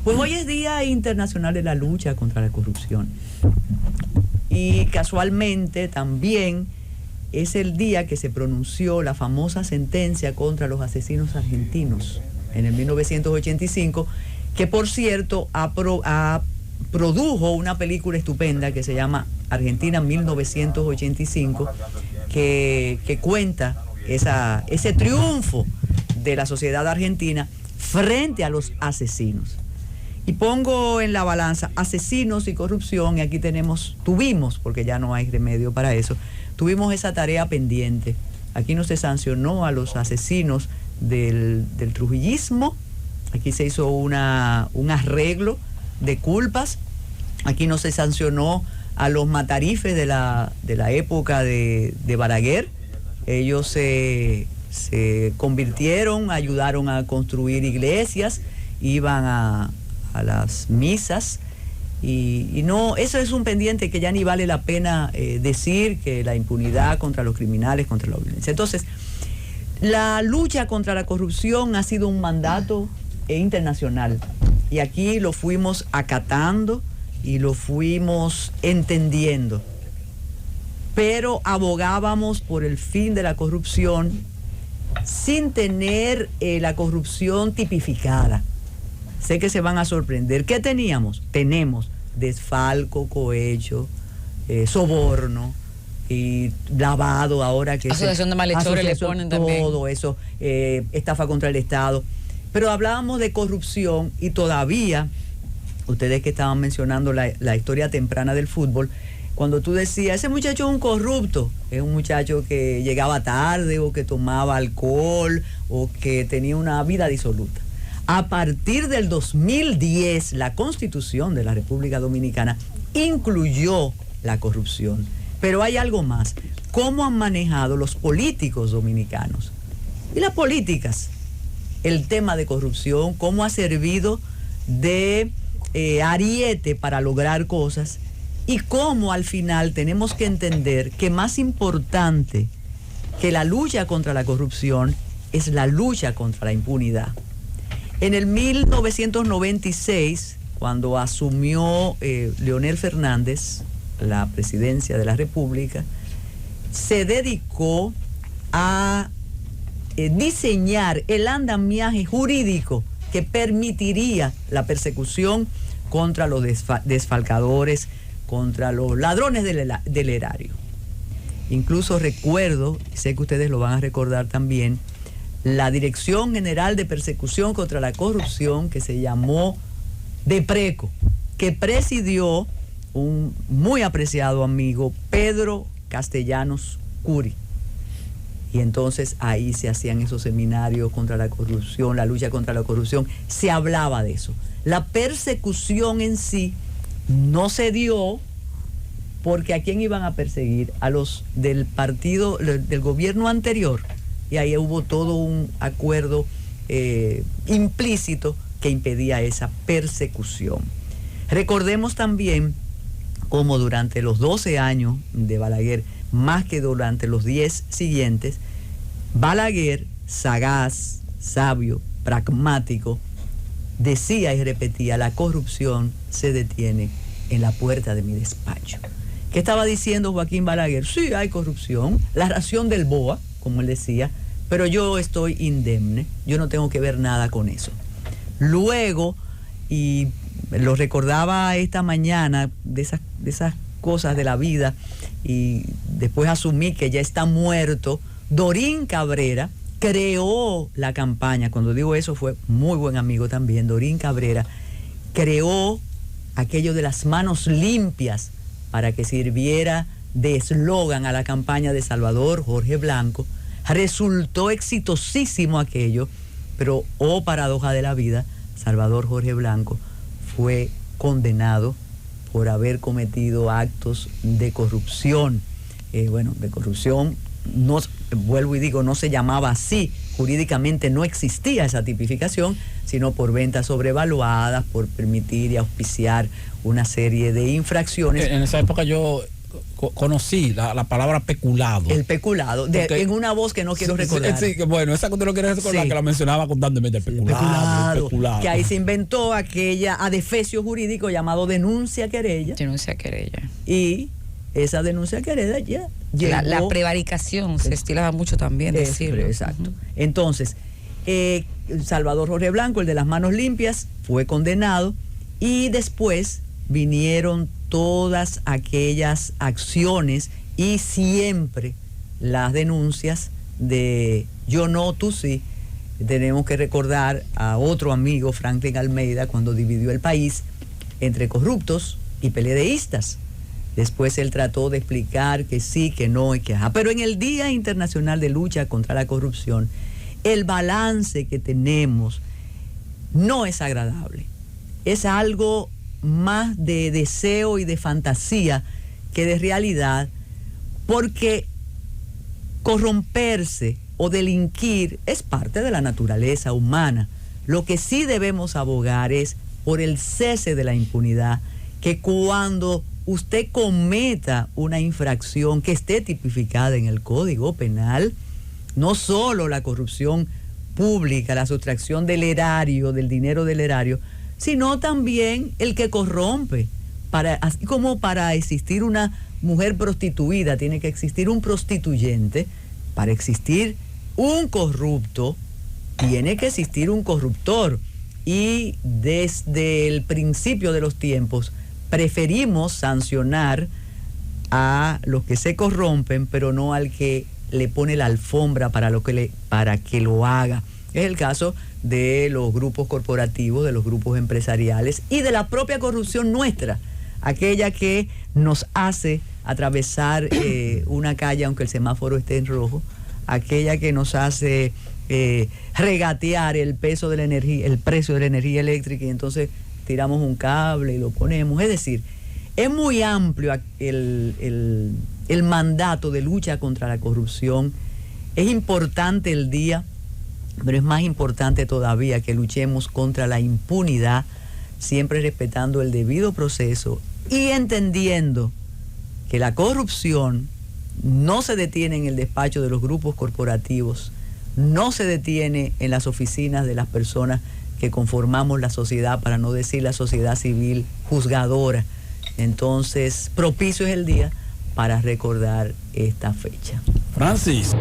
Pues hoy es Día Internacional de la Lucha contra la Corrupción. Y casualmente también es el día que se pronunció la famosa sentencia contra los asesinos argentinos en el 1985, que por cierto produjo una película estupenda que se llama Argentina 1985, que cuenta ese triunfo de la sociedad argentina frente a los asesinos. Y pongo en la balanza asesinos y corrupción, y aquí tuvimos, porque ya no hay remedio para eso, tuvimos esa tarea pendiente. Aquí no se sancionó a los asesinos del trujillismo, aquí se hizo un arreglo de culpas, aquí no se sancionó a los matarifes de la época de Balaguer. Ellos se convirtieron, ayudaron a construir iglesias, iban a las misas, y no, eso es un pendiente que ya ni vale la pena decir, que la impunidad contra los criminales, contra la violencia. Entonces, la lucha contra la corrupción ha sido un mandato internacional, y aquí lo fuimos acatando y lo fuimos entendiendo, pero abogábamos por el fin de la corrupción sin tener la corrupción tipificada. Sé que se van a sorprender. ¿Qué teníamos? Tenemos desfalco, cohecho, soborno y lavado, ahora que asociación de malhechores le ponen también. Todo eso, estafa contra el Estado. Pero hablábamos de corrupción, y todavía, ustedes que estaban mencionando la historia temprana del fútbol, cuando tú decías, ese muchacho es un corrupto, es un muchacho que llegaba tarde, o que tomaba alcohol, o que tenía una vida disoluta. A partir del 2010, la Constitución de la República Dominicana incluyó la corrupción. Pero hay algo más. ¿Cómo han manejado los políticos dominicanos y las políticas el tema de corrupción? ¿Cómo ha servido de ariete para lograr cosas? Y cómo al final tenemos que entender que más importante que la lucha contra la corrupción es la lucha contra la impunidad. En el 1996, cuando asumió Leonel Fernández la presidencia de la República, se dedicó a diseñar el andamiaje jurídico que permitiría la persecución contra los desfalcadores, contra los ladrones del erario. Incluso recuerdo, sé que ustedes lo van a recordar también, la Dirección General de Persecución contra la Corrupción, que se llamó DEPRECO, que presidió un muy apreciado amigo, Pedro Castellanos Curi. Y entonces ahí se hacían esos seminarios contra la corrupción, la lucha contra la corrupción, se hablaba de eso. La persecución en sí no se dio, porque ¿a quién iban a perseguir? A los del partido, del gobierno anterior. Y ahí hubo todo un acuerdo implícito que impedía esa persecución. Recordemos también cómo durante los 12 años de Balaguer, más que durante los 10 siguientes, Balaguer, sagaz, sabio, pragmático, decía y repetía: la corrupción se detiene en la puerta de mi despacho. ¿Qué estaba diciendo Joaquín Balaguer? Sí, hay corrupción, la ración del BOA, como él decía, pero yo estoy indemne, yo no tengo que ver nada con eso. Luego, y lo recordaba esta mañana, de esas cosas de la vida, y después asumí que ya está muerto, Dorín Cabrera creó la campaña. Cuando digo eso, fue muy buen amigo también. Dorín Cabrera creó aquello de las manos limpias para que sirviera de eslogan a la campaña de Salvador Jorge Blanco. Resultó exitosísimo aquello, pero oh paradoja de la vida, Salvador Jorge Blanco fue condenado por haber cometido actos de corrupción. De corrupción, no, vuelvo y digo, no se llamaba así, jurídicamente no existía esa tipificación, sino por ventas sobrevaluadas, por permitir y auspiciar una serie de infracciones. En esa época yo conocí la palabra peculado. El peculado, en una voz que no quiero recordar. Sí, que bueno, esa que usted no quiere recordar, sí, que la mencionaba constantemente, el peculado. Que ahí se inventó aquella adefesio jurídico llamado denuncia querella. Denuncia querella. Y esa denuncia querella ya llegó. La prevaricación se estilaba mucho también decirlo. Exacto. Entonces, Salvador Jorge Blanco, el de las manos limpias, fue condenado y después vinieron todas aquellas acciones y siempre las denuncias de yo no, tú sí. Tenemos que recordar a otro amigo, Franklin Almeida, cuando dividió el país entre corruptos y peledeístas. Después él trató de explicar que sí, que no y que ajá. Pero en el Día Internacional de Lucha contra la Corrupción, el balance que tenemos no es agradable. Es algo más de deseo y de fantasía que de realidad, porque corromperse o delinquir es parte de la naturaleza humana. Lo que sí debemos abogar es por el cese de la impunidad, que cuando usted cometa una infracción que esté tipificada en el Código Penal, no solo la corrupción pública, la sustracción del erario, del dinero del erario, sino también el que corrompe. Así como para existir una mujer prostituida tiene que existir un prostituyente, para existir un corrupto tiene que existir un corruptor. Y desde el principio de los tiempos preferimos sancionar a los que se corrompen, pero no al que le pone la alfombra para que lo haga. Es el caso de los grupos corporativos, de los grupos empresariales y de la propia corrupción nuestra, aquella que nos hace atravesar una calle aunque el semáforo esté en rojo, aquella que nos hace regatear el peso de la energía, el precio de la energía eléctrica, y entonces tiramos un cable y lo ponemos. Es decir, es muy amplio el mandato de lucha contra la corrupción. Es importante el día, pero es más importante todavía que luchemos contra la impunidad, siempre respetando el debido proceso y entendiendo que la corrupción no se detiene en el despacho de los grupos corporativos, no se detiene en las oficinas de las personas que conformamos la sociedad, para no decir la sociedad civil juzgadora. Entonces, propicio es el día para recordar esta fecha. Francis.